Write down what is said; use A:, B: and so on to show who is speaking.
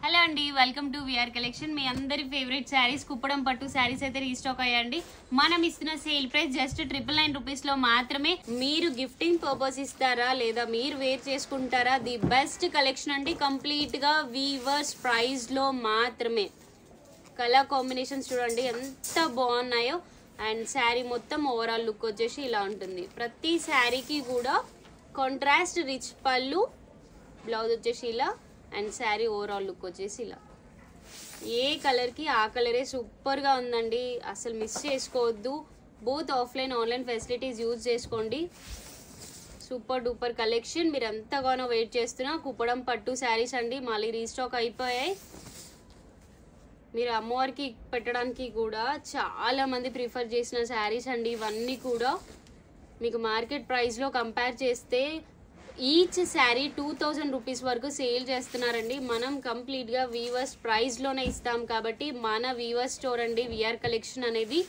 A: Hello అండి, welcome to VR collection. మీ అందరి favourite saris Kuppadam పట్టు శారీస్ అయితే రీస్టాక్ అయ్యండి. మనం ఇస్తున్న సేల్ ప్రైస్ జస్ట్ 999 రూపీస్ లో మాత్రమే. మీరు గిఫ్టింగ్ పర్పస్ ఇస్తారా లేదా మీరు వేర్ చేసుకుంటారా? ది బెస్ట్ కలెక్షన్ అండి. కంప్లీట్ గా వీవర్స్ ప్రైస్ లో మాత్రమే. కలర్ కాంబినేషన్స్ చూడండి ఎంత బాగున్నాయో. అండ్ శారీ మొత్తం ఓవరాల్ లుక్ వచ్చేసి ఇలా ఉంటుంది. ప్రతి శారీకి కూడా కాంట్రాస్ట్ రిచ్ పళ్ళు, బ్లౌజ్ వచ్చేసి ఇలా, అండ్ శారీ ఓవరాల్ లుక్ వచ్చేసి ఇలా. ఏ కలర్కి ఆ కలరే సూపర్గా ఉందండి, అసలు మిస్ చేసుకోవద్దు. Both offline online facilities use చేసుకోండి. Super duper collection. మీరు ఎంతగానో వెయిట్ చేస్తున్నా కుప్పడం పట్టు శారీస్ అండి, మళ్ళీ రీస్టాక్ అయిపోయాయి. మీరు అమ్మవారికి పెట్టడానికి కూడా చాలా మంది ప్రిఫర్ చేసిన శారీస్ అండి ఇవన్నీ కూడా. మీకు మార్కెట్ ప్రైస్లో కంపేర్ చేస్తే ఈచ్ శారీ 2000 రూపీస్ వరకు సేల్ చేస్తున్నారండి. మనం కంప్లీట్గా వీవర్స్ ప్రైస్లోనే ఇస్తాం కాబట్టి మన వీవర్స్ స్టోర్ అండి విఆర్ కలెక్షన్ అనేది.